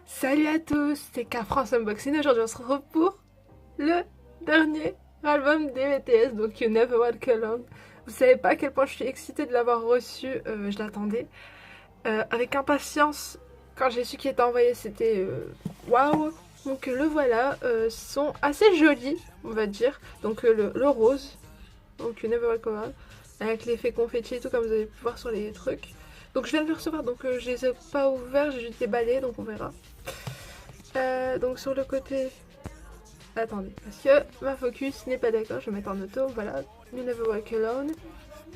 Salut à tous, c'est K-France Unboxing. Aujourd'hui on se retrouve pour le dernier album des BTS, donc You Never Walk Alone. Vous savez pas à quel point je suis excitée de l'avoir reçu, je l'attendais avec impatience. Quand j'ai su qu'il était envoyé, c'était waouh. Donc le voilà, ils sont assez jolis, on va dire. Donc le rose, donc You Never Walk Alone, avec l'effet confetti et tout, comme vous avez pu voir sur les trucs. Donc je viens de le recevoir, donc je les ai pas ouverts, j'ai juste déballé, donc on verra. Donc sur le côté... Attendez, parce que ma focus n'est pas d'accord, je vais mettre en auto, voilà. You Never Walk Alone,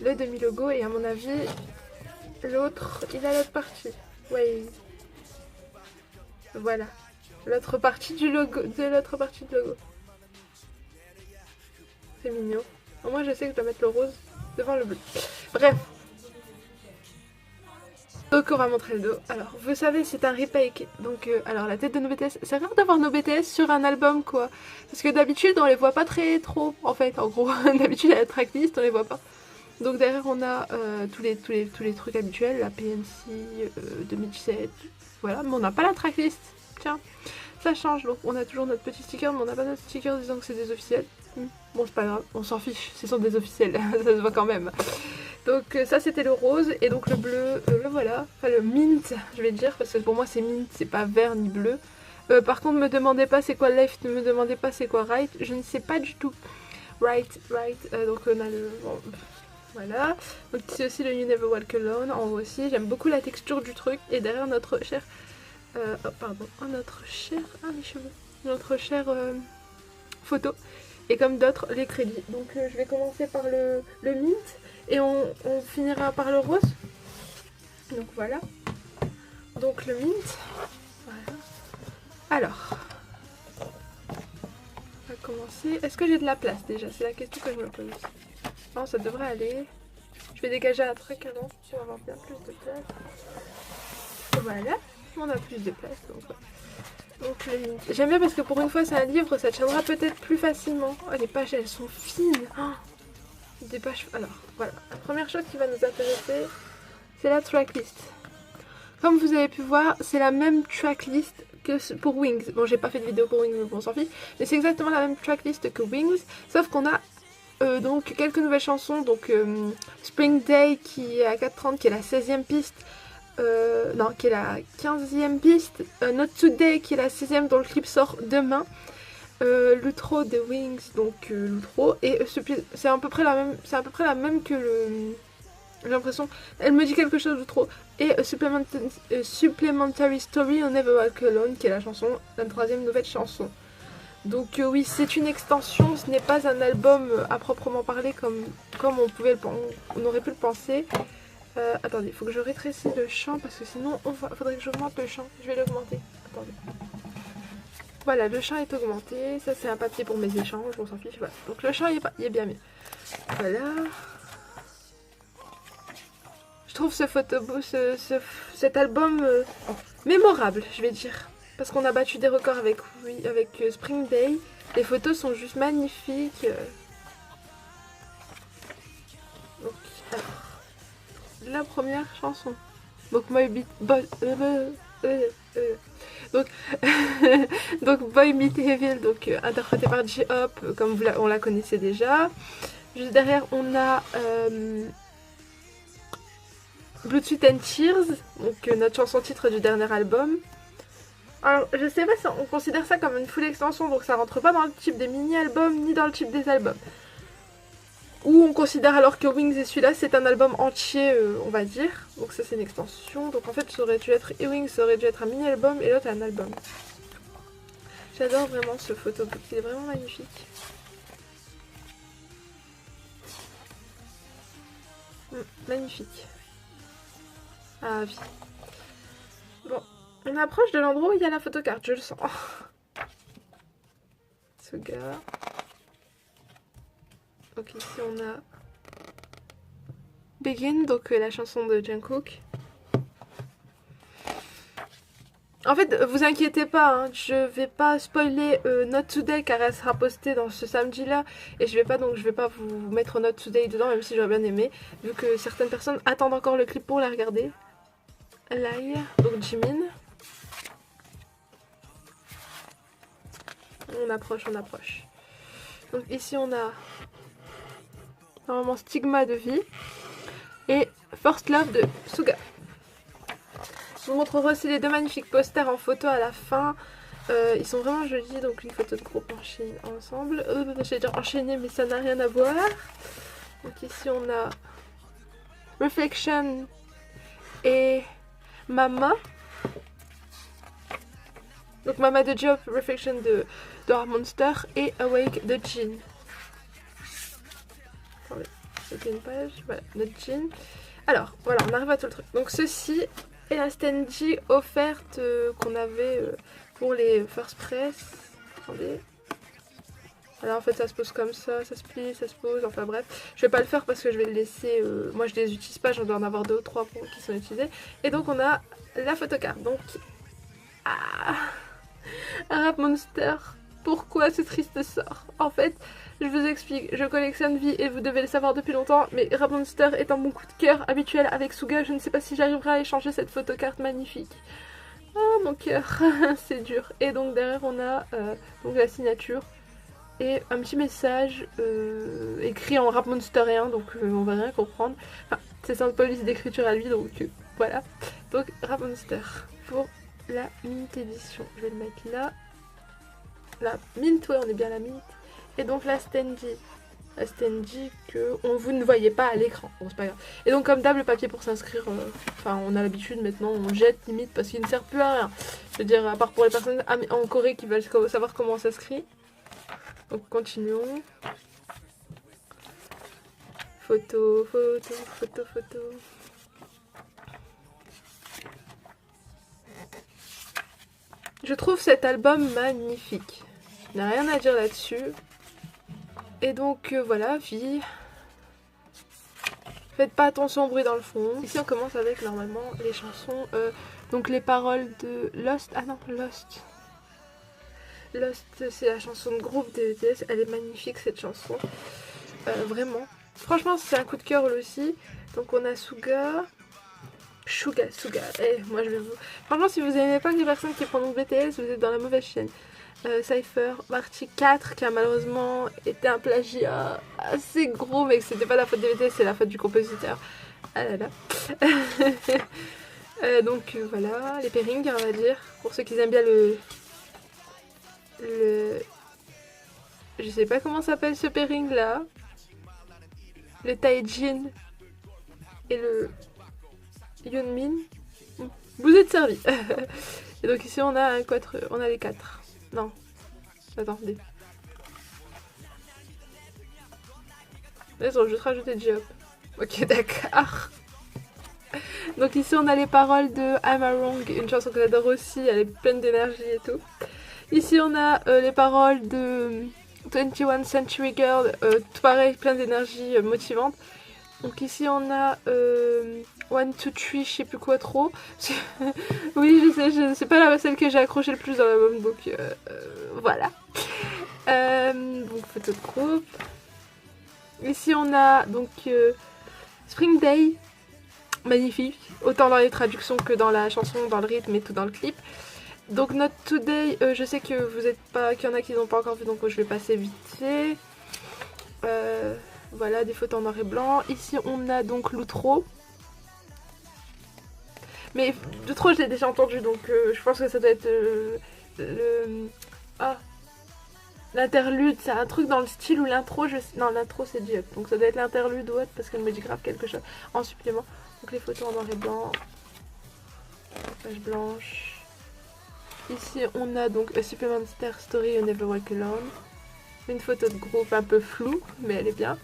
le demi-logo, et à mon avis, l'autre, il a l'autre partie. Ouais. Voilà. L'autre partie du logo, de l'autre partie du logo. C'est mignon. Au moins je sais que je dois mettre le rose devant le bleu. Bref. Donc on va montrer le dos. Alors vous savez c'est un remake. Donc alors la tête de nos BTS. C'est rare d'avoir nos BTS sur un album quoi. Parce que d'habitude on les voit pas trop en fait en gros. D'habitude à la tracklist on les voit pas. Donc derrière on a tous les trucs habituels. La PNC 2017. Voilà mais on n'a pas la tracklist. Tiens. Ça change donc on a toujours notre petit sticker mais on n'a pas notre sticker disant que c'est des officiels. Bon c'est pas grave. On s'en fiche. Ce sont des officiels. Ça se voit quand même. Donc ça c'était le rose et donc le bleu, le voilà, enfin le mint je vais dire parce que pour moi c'est mint, c'est pas vert ni bleu. Par contre me demandez pas c'est quoi left, ne me demandez pas c'est quoi right, je ne sais pas du tout. Right, donc on a le... Bon, voilà, donc c'est aussi le You Never Walk Alone en haut aussi, j'aime beaucoup la texture du truc et derrière notre cher... oh pardon, notre cher... Ah mes cheveux, notre cher photo. Et comme d'autres, les crédits. Donc je vais commencer par le mint. Et on finira par le rose. Donc voilà. Donc le mint. Voilà. Alors. On va commencer. Est-ce que j'ai de la place déjà? C'est la question que je me pose. Non, ça devrait aller. Je vais dégager un truc avant pour avoir bien plus de place. Voilà. On a plus de place. Donc voilà. Donc le mint. J'aime bien parce que pour une fois c'est un livre, ça tiendra peut-être plus facilement. Oh, les pages elles sont fines. Oh, des pages... Alors voilà, la première chose qui va nous intéresser, c'est la tracklist. Comme vous avez pu voir, c'est la même tracklist que pour Wings. Bon, j'ai pas fait de vidéo pour Wings, mais bon, on s'en fiche. Mais c'est exactement la même tracklist que Wings, sauf qu'on a donc quelques nouvelles chansons. Donc Spring Day qui est à 4:30, qui est la 16e piste. Non, qui est la 15e piste. Not Today qui est la 16e dont le clip sort demain. L'outro de Wings, donc l'outro, et c'est à peu près la même que le... J'ai l'impression, elle me dit quelque chose d'outro. Et Supplementary Story on Never Walk Alone, qui est la chanson, la troisième nouvelle chanson. Donc oui, c'est une extension, ce n'est pas un album à proprement parler comme on aurait pu le penser. Attendez, il faut que je rétrécisse le champ parce que sinon faudrait que j'augmente le champ. Je vais l'augmenter. Attendez. Voilà, le champ est augmenté. Ça, c'est un papier pour mes échanges, on s'en fiche. Voilà. Donc le champ, il est bien mieux. Voilà. Je trouve cet album mémorable, je vais dire. Parce qu'on a battu des records avec Spring Day. Les photos sont juste magnifiques. Donc, alors, la première chanson. Donc, donc Boy Meet Evil, donc interprété par J-Hope, comme on la connaissait déjà. Juste derrière on a Blood, Sweat and Tears, donc notre chanson titre du dernier album. Alors je sais pas si on considère ça comme une full extension, donc ça rentre pas dans le type des mini-albums ni dans le type des albums. Ou on considère alors que Wings et celui-là c'est un album entier, on va dire. Donc ça c'est une extension. Donc en fait ça aurait dû être Wings, ça aurait dû être un mini-album et l'autre un album. J'adore vraiment ce photobook, il est vraiment magnifique. Magnifique. Ah oui. Bon, on approche de l'endroit où il y a la photocarte, je le sens. Ce gars. Donc ici on a Begin, donc la chanson de Jungkook. En fait, vous inquiétez pas, hein, je vais pas spoiler Not Today car elle sera postée dans ce samedi-là et je vais pas vous mettre Not Today dedans, même si j'aurais bien aimé, vu que certaines personnes attendent encore le clip pour la regarder. Là, donc Jimin. On approche, on approche. Donc ici on a normalement Stigma de Vi et First Love de Suga. Je vous montrerai aussi les deux magnifiques posters en photo à la fin. Ils sont vraiment jolis, donc une photo de groupe ensemble. J'allais dire enchaîné, mais ça n'a rien à voir. Donc ici on a Reflection et Mama. Donc Mama de Job, Reflection de Heart Monster et Awake de Jin. Attendez, c'était une page. Voilà, notre Jin. Alors, voilà, on arrive à tout le truc. Donc ceci est la standee offerte qu'on avait pour les First Press. Attendez. Alors en fait ça se pose comme ça se plie, ça se pose, enfin bref. Je vais pas le faire parce que je vais le laisser, moi je les utilise pas, j'en dois en avoir 2 ou 3 qui sont utilisés. Et donc on a la photocarte, donc... Rap Monster, pourquoi ce triste sort? En fait, je vous explique, je collectionne vie et vous devez le savoir depuis longtemps, mais Rap Monster est un bon coup de cœur habituel avec Suga, je ne sais pas si j'arriverai à échanger cette photocarte magnifique. Oh mon cœur, c'est dur. Et donc derrière on a donc la signature. Et un petit message écrit en rap monsteréen, donc on va rien comprendre. Enfin, c'est sa police d'écriture à lui, donc voilà. Donc Rap Monster pour la mint édition. Je vais le mettre là. La mint, ouais, on est bien à la mint. Et donc la standee. La standee que vous ne voyez pas à l'écran. Bon, c'est pas grave. Et donc comme d'hab, le papier pour s'inscrire, enfin on a l'habitude maintenant, on jette limite parce qu'il ne sert plus à rien. Je veux dire, à part pour les personnes en Corée qui veulent savoir comment on s'inscrit. Donc continuons. Photo, photo, photo, photo. Je trouve cet album magnifique. Il n'y a rien à dire là-dessus. Et donc voilà, vie. Faites pas attention au bruit dans le fond. Ici on commence avec normalement les chansons. Donc les paroles de Lost. Ah non, Lost. Lost, c'est la chanson de groupe de BTS. Elle est magnifique cette chanson. Vraiment. Franchement, c'est un coup de cœur aussi. Donc on a Suga. Suga. Eh, moi je vais vous... Franchement, si vous n'aimez pas les personnes qui prononcent BTS, vous êtes dans la mauvaise chaîne. Cypher, Marty 4, qui a malheureusement été un plagiat assez gros, mais que c'était pas la faute des BTS, c'est la faute du compositeur. Ah là là. Donc voilà, les pairings, on va dire. Pour ceux qui aiment bien le... Je sais pas comment s'appelle ce pairing là. Le Taejin et le Yeonmin. Vous êtes servis. Et donc ici on a on a les 4. Non. Attendez. Ils ont juste rajouté J-Hop. Ok, d'accord. Donc ici on a les paroles de I'm a Wrong, une chanson que j'adore aussi, elle est pleine d'énergie et tout. Ici on a les paroles de 21 Century Girl, tout pareil, plein d'énergie motivante. Donc ici on a 1, 2, 3, je sais plus quoi trop. Oui, je sais, c'est pas celle que j'ai accroché le plus dans l'album, donc voilà. Donc photo de groupe. Ici on a donc Spring Day, magnifique, autant dans les traductions que dans la chanson, dans le rythme et tout dans le clip. Donc Not Today, je sais que vous êtes pas, qu'il y en a qui n'ont pas encore vu, donc je vais passer vite fait. Voilà, des photos en noir et blanc. Ici on a donc l'outro. Mais l'outro je l'ai déjà entendu, donc je pense que ça doit être l'interlude, c'est un truc dans le style où l'intro, non l'intro c'est J-Up, donc ça doit être l'interlude ou autre parce qu'elle me dit grave quelque chose en supplément. Donc les photos en noir et blanc, page blanche. Ici on a donc A Supplementary Story You Never Walk Alone. Une photo de groupe un peu floue, mais elle est bien.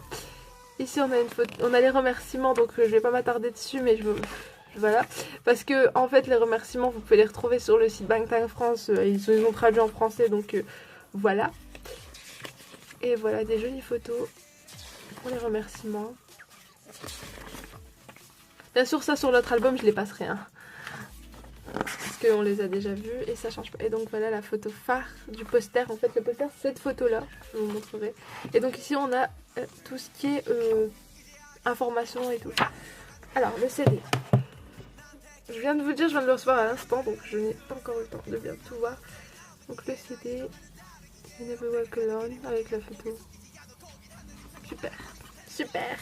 Ici on a une photo, on a les remerciements, donc je vais pas m'attarder dessus, mais voilà. Parce que en fait les remerciements vous pouvez les retrouver sur le site Bangtan France, ils ont traduit en français, donc voilà. Et voilà des jolies photos pour les remerciements. Bien sûr ça sur l'autre album je les passerai hein. Parce qu'on les a déjà vus et ça change pas. Et donc voilà la photo phare du poster. En fait le poster c'est cette photo là, je vous montrerai. Et donc ici on a tout ce qui est information et tout. Alors le CD. Je viens de vous dire, je viens de le recevoir à l'instant, donc je n'ai pas encore eu le temps de bien tout voir. Donc le CD. You Never Walk Alone avec la photo. Super, super.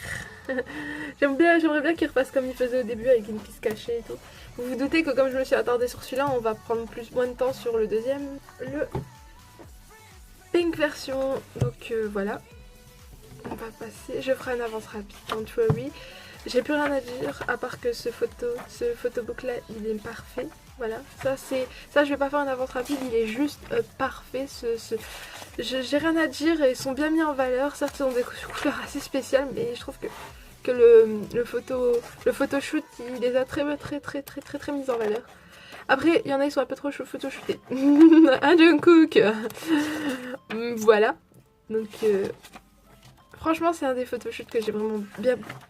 J'aimerais bien qu'il repasse comme il faisait au début avec une piste cachée et tout. Vous vous doutez que comme je me suis attardée sur celui-là, on va prendre moins de temps sur le deuxième. Le pink version. Donc voilà. On va passer. Je ferai une avance rapide. Don't worry. J'ai plus rien à dire à part que ce photobook là, il est parfait. Voilà, ça je vais pas faire une avance rapide, il est juste parfait. J'ai rien à dire et ils sont bien mis en valeur. Certes, ils ont des couleurs assez spéciales, mais je trouve que le photoshoot, il les a très mis en valeur. Après, il y en a qui sont un peu trop photoshootés. Un Jungkook. Voilà. Donc franchement, c'est un des photoshoots que j'ai vraiment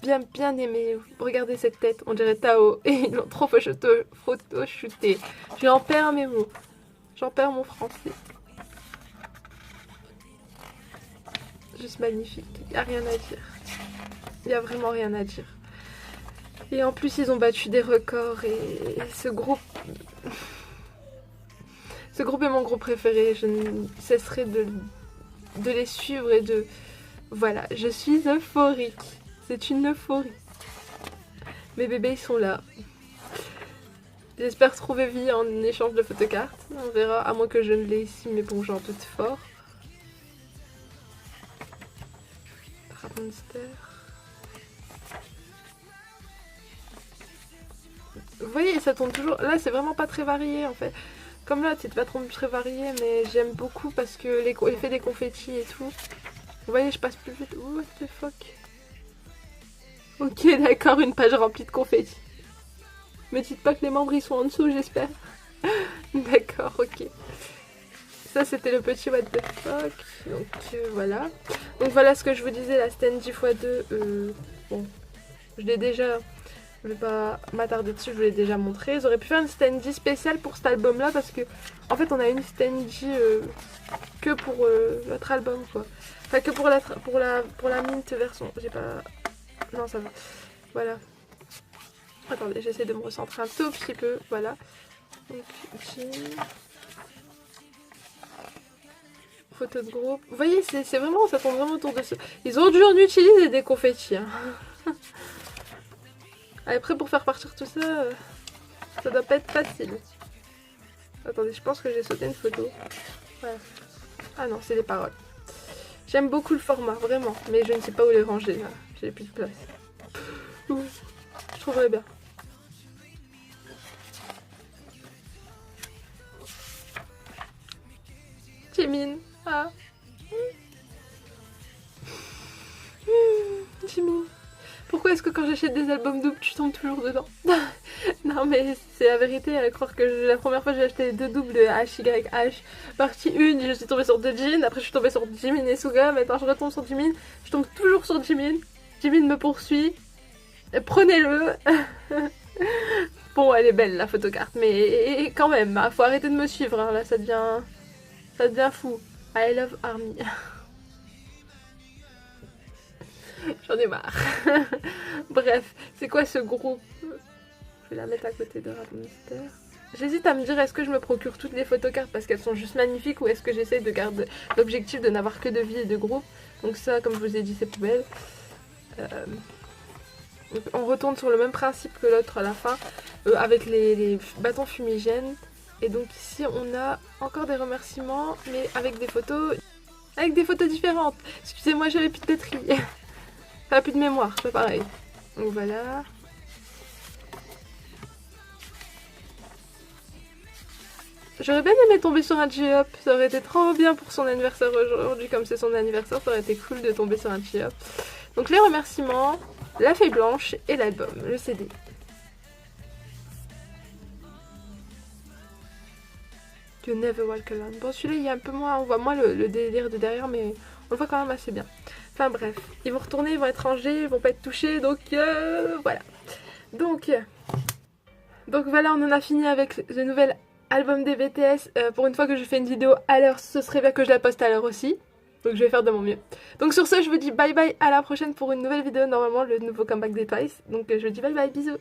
bien aimé. Regardez cette tête, on dirait Tao. Et ils l'ont trop photoshooté. J'en perds mes mots. J'en perds mon français. Juste magnifique. Il n'y a rien à dire. Il n'y a vraiment rien à dire. Et en plus, ils ont battu des records. Et ce groupe... Ce groupe est mon groupe préféré. Je ne cesserai de les suivre et de... Voilà, je suis euphorique. C'est une euphorie. Mes bébés, ils sont là. J'espère trouver vie en échange de photocartes. On verra, à moins que je ne l'ai ici, mais bon, j'en doute fort. Rapunzel. Vous voyez, ça tombe toujours... Là, c'est vraiment pas très varié, en fait. Comme là, c'est pas trop très varié, mais j'aime beaucoup parce que l'effet des confettis et tout... Vous voyez, je passe plus vite. What the fuck? Ok, d'accord, une page remplie de confettis. Me dites pas que les membres ils sont en dessous, j'espère. D'accord, ok. Ça, c'était le petit what the fuck. Donc, voilà. Donc, voilà ce que je vous disais, la stand 10x2. Bon, je l'ai déjà... Je vais pas m'attarder dessus, je vous l'ai déjà montré. J'aurais pu faire une standy spéciale pour cet album là parce que en fait on a une standy que pour notre album quoi. Enfin que pour la mint version. J'ai pas... Non ça va. Voilà. Attendez, j'essaie de me recentrer un tout petit peu. Voilà. Donc jean. Photo de groupe. Vous voyez, c'est vraiment, ça tourne vraiment autour de ça. Ils ont dû en utiliser des confettis. Hein. Après, pour faire partir tout ça, ça doit pas être facile. Attendez, je pense que j'ai sauté une photo. Ouais. Ah non, c'est les paroles. J'aime beaucoup le format, vraiment. Mais je ne sais pas où les ranger, là. J'ai plus de place. Ouh, je trouverais bien. Jimin. Ah. Jimin. Pourquoi est-ce que quand j'achète des albums doubles, tu tombes toujours dedans? Non mais c'est la vérité, à croire que la première fois j'ai acheté 2 doubles de HYH. Partie 1, je suis tombée sur 2 jeans, après je suis tombée sur Jimin et Suga, maintenant je retombe sur Jimin, je tombe toujours sur Jimin. Jimin me poursuit. Prenez-le. Bon, elle est belle la photocarte, mais quand même, faut arrêter de me suivre, hein. Là ça devient fou. I love Army. J'en ai marre. Bref, c'est quoi ce groupe? Je vais la mettre à côté de Rapunzel. J'hésite à me dire est-ce que je me procure toutes les photocartes parce qu'elles sont juste magnifiques ou est-ce que j'essaie de garder l'objectif de n'avoir que de vie et de groupe. Donc ça, comme je vous ai dit, c'est poubelle. On retourne sur le même principe que l'autre à la fin avec les bâtons fumigènes. Et donc ici, on a encore des remerciements mais avec des photos différentes. Excusez-moi, j'avais plus de batterie. Enfin, plus de mémoire, c'est pas pareil. Donc voilà. J'aurais bien aimé tomber sur un J-Up, ça aurait été trop bien pour son anniversaire aujourd'hui, comme c'est son anniversaire, ça aurait été cool de tomber sur un J-Up. Donc les remerciements, la feuille blanche et l'album, le CD. You Never Walk Alone. Bon celui-là il y a un peu moins, on voit moins le délire de derrière, mais on le voit quand même assez bien. Enfin bref, ils vont retourner, ils vont être rangés, ils vont pas être touchés, donc voilà. Donc voilà, on en a fini avec le nouvel album des BTS. Pour une fois que je fais une vidéo à l'heure, ce serait bien que je la poste à l'heure aussi. Donc je vais faire de mon mieux. Donc sur ce, je vous dis bye bye, à la prochaine pour une nouvelle vidéo, normalement le nouveau comeback des Twice. Donc je vous dis bye bye, bisous.